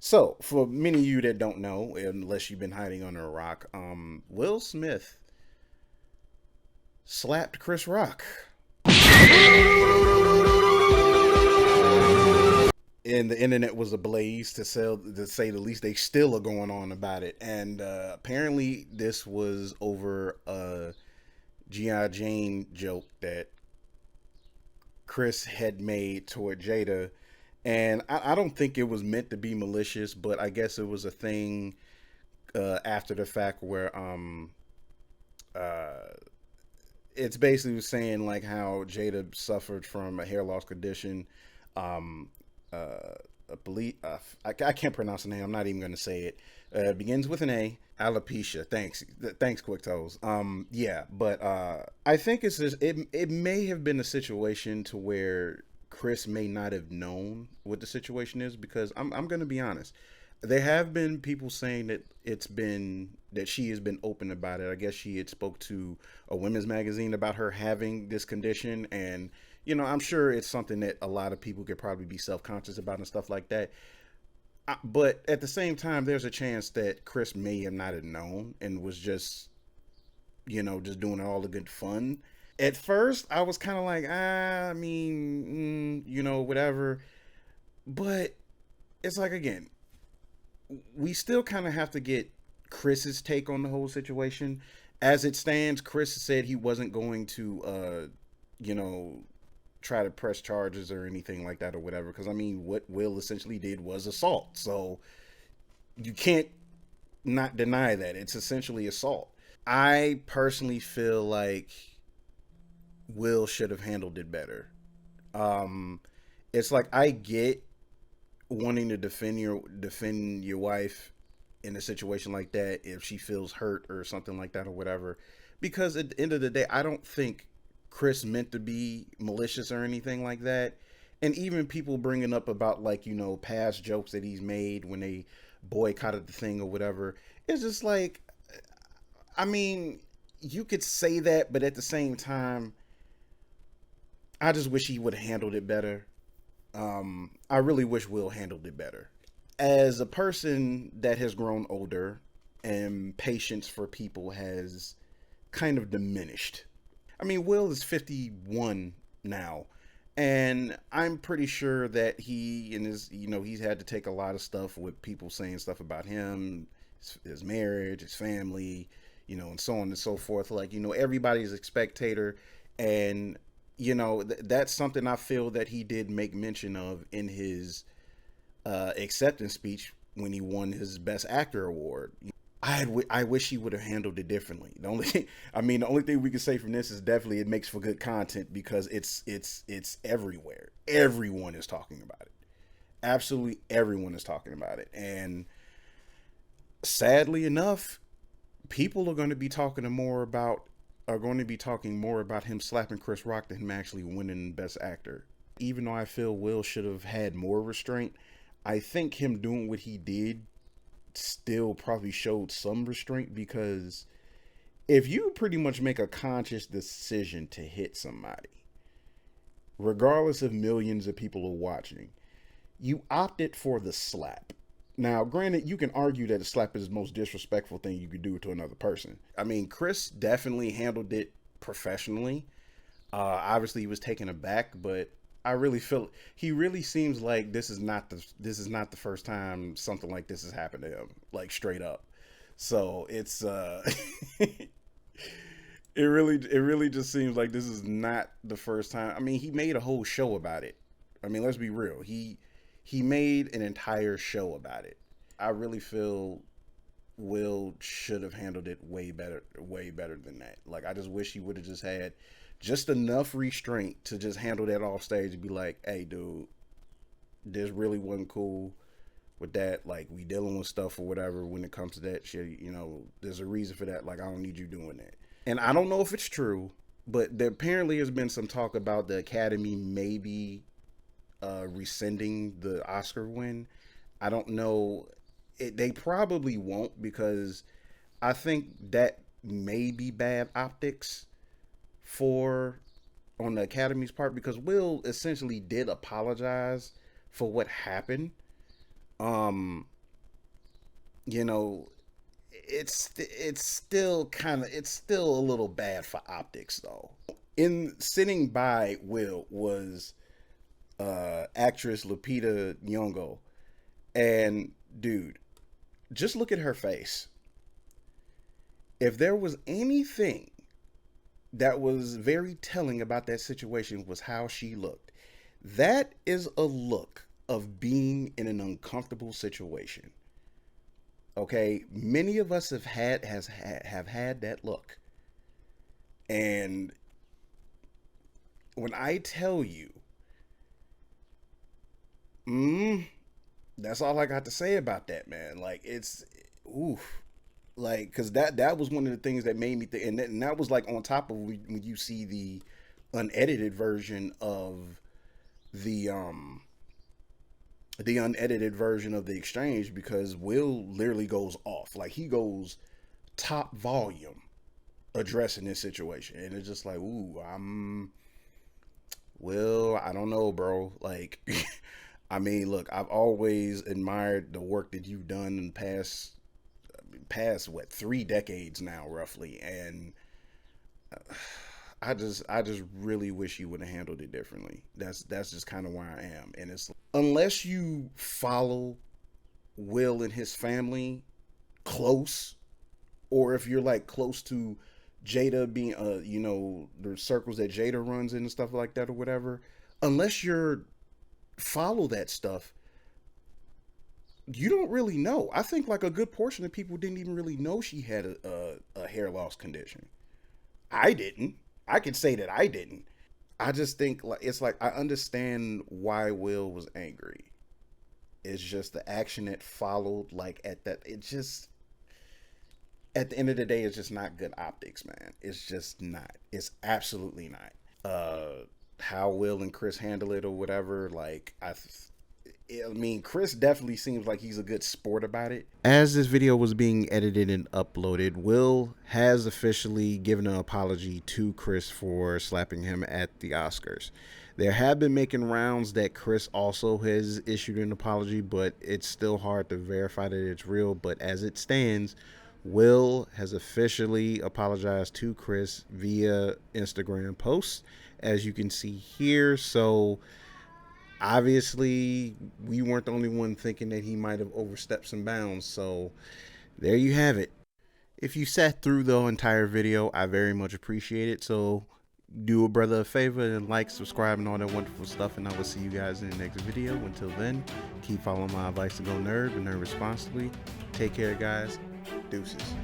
So, for many of you that don't know, unless you've been hiding under a rock, Will Smith slapped Chris Rock. And the internet was ablaze to say the least. They still are going on about it, and apparently this was over a GI Jane joke that Chris had made toward Jada, and I don't think it was meant to be malicious, but I guess it was a thing after the fact where uh, it's basically saying like how Jada suffered from a hair loss condition. Um, a I can't pronounce the name. I'm not even going to say it. It begins with an A. Alopecia. Thanks, Quick Toes. Yeah, but I think it's just, it may have been a situation to where Chris may not have known what the situation is because I'm going to be honest. There have been people saying that she has been open about it. I guess she had spoke to a women's magazine about her having this condition, and I'm sure it's something that a lot of people could probably be self conscious about and stuff like that. But at the same time, there's a chance that Chris may have not have known and was just just doing all the good fun. At first, I was kind of like, I mean, whatever. But it's like again, we still kind of have to get Chris's take on the whole situation. As it stands, Chris said he wasn't going to, you know, try to press charges or anything like that or whatever. Because I mean, what Will essentially did was assault. So you can't not deny that it's essentially assault. I personally feel like Will should have handled it better. Um, it's like I get wanting to defend your wife in a situation like that if she feels hurt or something like that or whatever. Because at the end of the day, I don't think Chris meant to be malicious or anything like that. And even people bringing up about like past jokes that he's made when they boycotted the thing or whatever. It's just like, I mean, you could say that, but at the same time, I just wish he would have handled it better. I really wish Will handled it better. As a person that has grown older and patience for people has kind of diminished. I mean, Will is 51 now, and I'm pretty sure that he and he's had to take a lot of stuff with people saying stuff about him, his marriage, his family, and so on and so forth. Like, everybody's a spectator, and that's something I feel that he did make mention of in his acceptance speech when he won his Best Actor award. I wish he would have handled it differently. The only thing we can say from this is definitely it makes for good content because it's everywhere. Everyone is talking about it. Absolutely everyone is talking about it, and sadly enough, people are going to be talking more about him slapping Chris Rock than him actually winning Best Actor. Even though I feel Will should have had more restraint, I think him doing what he did still probably showed some restraint because if you pretty much make a conscious decision to hit somebody, regardless if millions of people are watching, you opted for the slap. Now, granted, you can argue that a slap is the most disrespectful thing you could do to another person. I mean, Chris definitely handled it professionally. Obviously, he was taken aback, but I really feel he really seems like this is not the first time something like this has happened to him, like straight up. So it's it really just seems like this is not the first time. I mean, he made a whole show about it. I mean, let's be real. He made an entire show about it. I really feel Will should have handled it way better than that. Like I just wish he would have just had just enough restraint to just handle that off stage and be like, "Hey, dude, this really wasn't cool with that. Like we dealing with stuff or whatever when it comes to that shit. There's a reason for that. Like I don't need you doing that." And I don't know if it's true, but there apparently has been some talk about the Academy maybe rescinding the Oscar win. I don't know. They probably won't because I think that may be bad optics for on the Academy's part because Will essentially did apologize for what happened. you know, it's still a little bad for optics though. In sitting by Will was actress Lupita Nyong'o, and dude, just look at her face. If there was anything that was very telling about that situation was how she looked. That is a look of being in an uncomfortable situation. Okay, many of us have had that look, and when I tell you, mm, that's all I got to say about that, man. Like it's, oof, like because that was one of the things that made me think, and that was like on top of when you see the unedited version of the the exchange, because Will literally goes off, like he goes top volume addressing this situation, and it's just like, ooh, I don't know, bro. Like, I mean, look, I've always admired the work that you've done in past what 3 decades now, roughly, and I just really wish you would have handled it differently. That's just kind of where I am, and it's unless you follow Will and his family close, or if you're like close to Jada being the circles that Jada runs in and stuff like that or whatever, unless you're follow that stuff, you don't really know. I think like a good portion of people didn't even really know she had a hair loss condition. I didn't. I could say that I didn't. I just think like it's like I understand why Will was angry. It's just the action that followed, like at that. It just at the end of the day, it's just not good optics, man. It's just not. It's absolutely not. How Will and Chris handle it or whatever, like I mean, Chris definitely seems like he's a good sport about it. As this video was being edited and uploaded, Will has officially given an apology to Chris for slapping him at the Oscars. There have been making rounds that Chris also has issued an apology, but it's still hard to verify that it's real. But as it stands, Will has officially apologized to Chris via Instagram posts, as you can see here. So obviously we weren't the only one thinking that he might have overstepped some bounds. So there you have it. If you sat through the entire video, I very much appreciate it. So do a brother a favor and like, subscribe, and all that wonderful stuff, and I will see you guys in the next video. Until then, keep following my advice to go nerd and nerd responsibly. Take care, guys. Deuces.